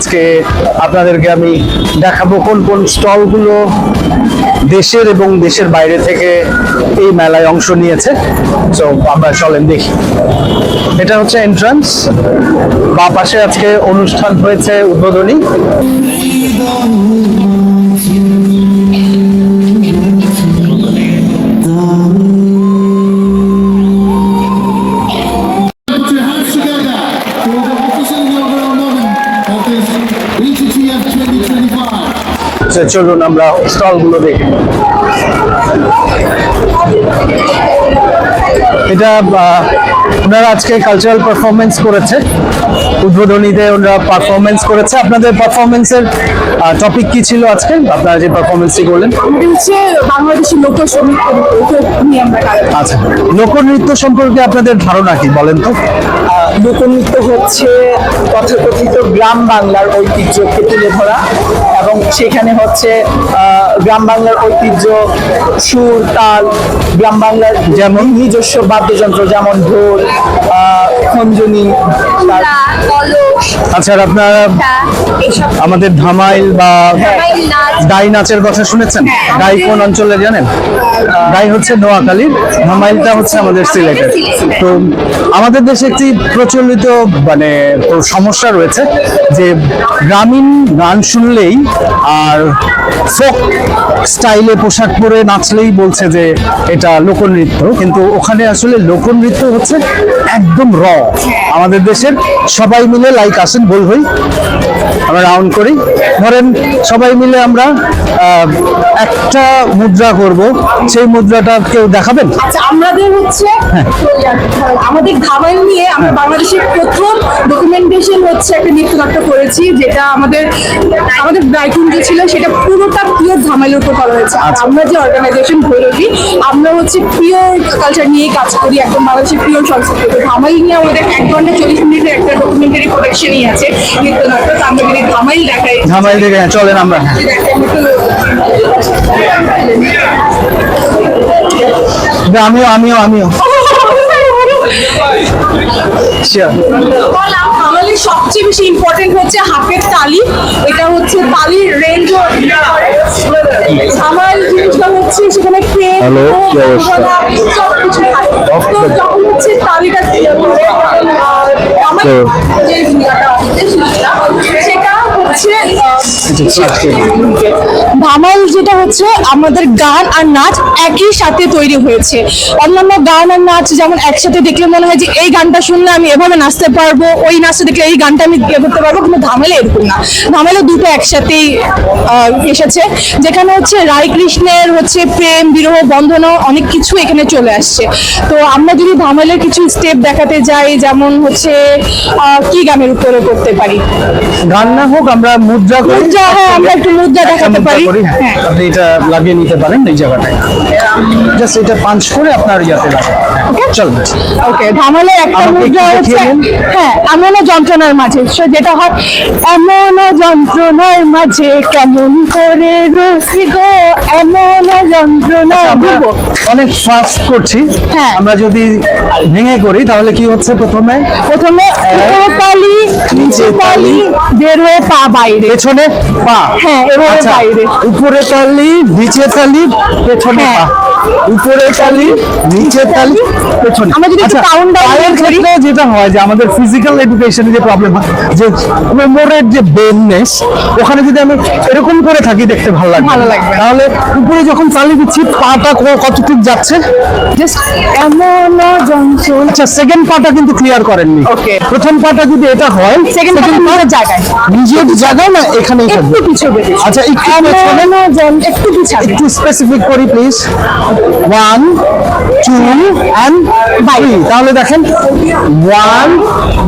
আজকে আপনাদেরকে আমি দেখাবো কোন কোন স্টলগুলো দেশের এবং দেশের বাইরে থেকে এই মেলায় অংশ নিয়েছে। তো আমরা চলেন দেখি। এটা হচ্ছে এন্ট্রান্স, বা পাশে আজকে অনুষ্ঠান হয়েছে উদ্বোধনী। চলুন আমরা স্টলগুলো দেখি। এটা ওনারা আজকে কালচারাল পারফরমেন্স করেছে, উদ্বোধনীতে ওনারা পারফরমেন্স করেছে। আপনাদের পারফরমেন্সের টপিক কি ছিল আজকে, আপনারা যে পারফরমেন্সটি করলেন? বাংলাদেশের আচ্ছা, লোকনৃত্য সম্পর্কে আপনাদের ধারণা কি বলেন তো? লোকনৃত্য হচ্ছে তথাকথিত গ্রাম বাংলার ঐতিহ্যকে তুলে ধরা, এবং সেখানে হচ্ছে গ্রাম বাংলার ঐতিহ্য, সুর, তাল, গ্রাম বাংলার যেমন নিজস্ব বাদ্যযন্ত্র যেমন ঢোল, খঞ্জনি। আচ্ছা, আপনারা আমাদের ধামাইল বা ডাই নাচের কথা শুনেছেন? ডাই কোন অঞ্চলে জানেন? ডাই হচ্ছে নোয়াখালীর, ধামাইলটা হচ্ছে আমাদের সিলেটের। তো আমাদের দেশে একটি প্রচলিত মানে সমস্যা রয়েছে যে গ্রামীণ গান শুনলেই আর ফোক স্টাইলে পোশাক পরে নাচলেই বলছে যে এটা লোকনৃত্য, কিন্তু ওখানে আসলে লোকনৃত্য হচ্ছে একদম র। আমাদের দেশের সবাই মিলে লাইক আসেন বল হই, আমরা রাউন্ড করি, ধরেন সবাই মিলে আমরা একটা মুদ্রা করব, সেই মুদ্রাটা কেউ দেখাবেন? আচ্ছা, আমাদের হচ্ছে আমাদের ধামাইল নিয়ে আমরা বাংলাদেশের প্রথম ডকুমেন্টেশন হচ্ছে একটা নৃত্যনাট্য করেছি, যেটা আমাদের ব্রাইকুঞ্জ ছিল, সেটা পুরোটা পিওর ধামাইলের উপর করা হয়েছে। আর আমরা যে অর্গানাইজেশন ভৈরবী, আমরা হচ্ছে পিওর কালচার নিয়ে কাজ করি, একদম বাংলাদেশের পিওর সংস্কৃতি। ধামাইল নিয়ে আমাদের 1 ঘন্টা 40 মিনিটের একটা ডকুমেন্টারি প্রোডাকশনই আছে নৃত্যনাট্য। তো আমরা যদি ধামাইল দেখাই, ধামাইল দেখে চলেন আমরা। আমিও আমাদের সবচেয়ে বেশি ইম্পর্টেন্ট হচ্ছে হাতের তালি। এটা হচ্ছে তালির রেঞ্জ। আমার জিনিসটা হচ্ছে সেখানে সবকিছু থাকে। তো যখন হচ্ছে তালিটা আমার যে সেটা হচ্ছে ধামাইল, যেটা হচ্ছে আমাদের গান আর নাচ একই সাথে তৈরি হয়েছে। অন্যান্য গান আর নাচ যেমন একসাথে দেখলে মনে হয় যে এই গানটা শুনলে আমি এভাবে নাচতে পারবো, ওই নাচটা দেখলে এই গানটা আমি ইয়ে করতে পারবো, কিন্তু ধামাইলে এরকম না। ধামাইলে দুটো একসাথেই এসেছে, যেখানে হচ্ছে রায় কৃষ্ণের হচ্ছে প্রেম, বিরহ, বন্ধন অনেক কিছু এখানে চলে আসছে। তো আমরা যদি ধামাইলের কিছু স্টেপ দেখাতে যাই, যেমন হচ্ছে কি গানের উপরে করতে পারি, গান না হোক আমরা মুদ্রা করি। হ্যাঁ, আমরা একটু মুদ্রা দেখাতে পারি। হ্যাঁ, আপনি এটা লাগিয়ে নিতে পারেন এই জায়গাটায়, জাস্ট এটা পাঞ্চ করে আপনার ইয়াতে লাগান। চল, ওকে। ধামাইলের একটা মুদ্রা হচ্ছে এমন যন্ত্রণার মাঝে, যেটা হয় এমন যন্ত্রণার মাঝে কেমন করে রসি গো, এমন যন্ত্রণা। অনেক ফাস্ট করছি, আমরা যদি ভেঙে করি তাহলে কি হচ্ছে? প্রথমে তালি, নিচে তালি, বের হয়ে পা বাইরে, পেছনে পা, এভাবে বাইরে, উপরে তালি, নিচে তালি, পেছনে পা, উপরে তালি, নিচে তালি, পেছনে। আমরা যদি কাউন্ট ডাউন করি, যেটা হয় যে আমাদের ফিজিক্যাল এডুকেশনে যে প্রবলেম হয়, যে কোমরের যে বেন্ডনেস, ওখানে যদি আমি এরকম করে থাকি দেখতে ভালো লাগবে। তাহলে উপরে যখন তালি দিচ্ছি পাটা কতটুকু যাচ্ছে, জাস্ট এমন যন্ত্রণা। আচ্ছা, সেকেন্ড পাটা কিন্তু ক্লিয়ার করেননি। ওকে, প্রথম পাটা যদি এটা হয়, সেকেন্ড পাটা জায়গায়, নিজের জায়গায় না, এখানে একটু পিছবে। আচ্ছা, একটু পিছাবে, একটু স্পেসিফিক করি প্লিজ। 1 2 and 3, তাহলে দেখেন 1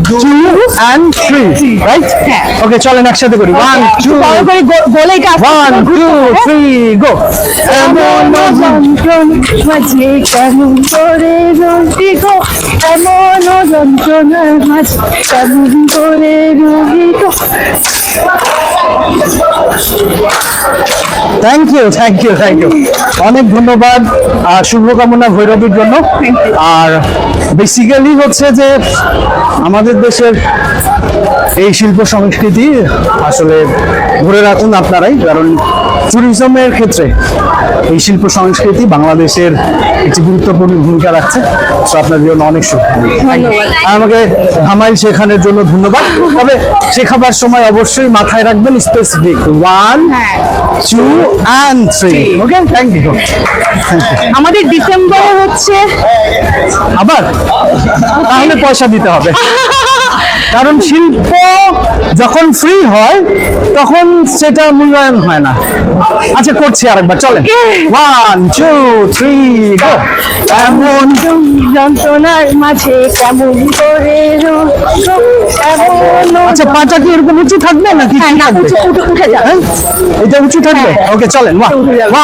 2 and 3, রাইট? ওকে, চলেন একসাথে করি। 1 2 গোলেই কাজ। 1 2 3 গো। এমন যন্ত্রণার মাঝে কেমন করে রসি গো, এমন যন্ত্রণার মাঝে কেমন করে রসি গো। Thank you thank you thank you, অনেক ধন্যবাদ। শুভকামনা ভৈরবীর জন্য। আর বেসিক্যালি হচ্ছে যে আমাদের দেশের এই শিল্প সংস্কৃতি আসলে ধরে রাখুন আপনারাই, কারণ ট্যুরিজমের ক্ষেত্রে এই শিল্প সংস্কৃতি বাংলাদেশের একটি গুরুত্বপূর্ণ ভূমিকা রাখছে। তো আপনার জন্য অনেক শুভকামনা। আমাকে ধামাইল শেখানোর জন্য ধন্যবাদ। তবে শেখাবার সময় অবশ্যই মাথায় রাখবেন specific 1 2 and 3। Okay, thank you. আমাদের ডিসেম্বরে হচ্ছে আবার তাহলে পয়সা দিতে হবে, কারণ শিল্প যখন ফ্রি হয় তখন সেটা মূল্যায়ন হয় না। আচ্ছা, করছি আরেকবার, চলেন। 1 2 3 গো। এমন যন্ত্রণার মাঝে কেমন করে আচ্ছা, পাটা কি এরকম উঁচু থাকবে নাকি কি থাকবে? উঠে যাবে। হ্যাঁ? এটা উঁচু থাকবে। ওকে, চলেন।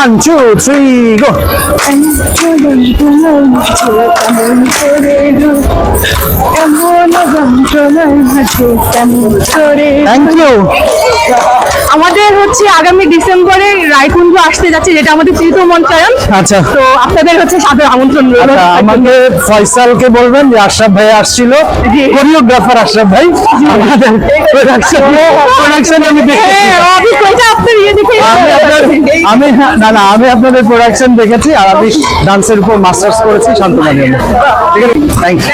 1 2 3 গো। Thank you. আমাদের হচ্ছে আগামী ডিসেম্বরে রায়কুঞ্জ আসতে যাচ্ছে, যেটা আমাদের তৃতীয় মঞ্চায়ন। আচ্ছা তো আপনাদের হচ্ছে সাদর আমন্ত্রণ রইল। আচ্ছা, আমাকে ফয়সালকে বলবেন যে আশরাফ ভাই আসছিল, কোরিওগ্রাফার আশরাফ ভাই। আমাদের প্রোডাকশন আমি দেখেছি। আপনার ইয়ে দেখে আমি আমি আপনাদের প্রোডাকশন দেখেছি, আর আমি ডান্সের উপর মাস্টার্স করেছি শান্তমানিয়ামে। ঠিক আছে, থ্যাংক ইউ।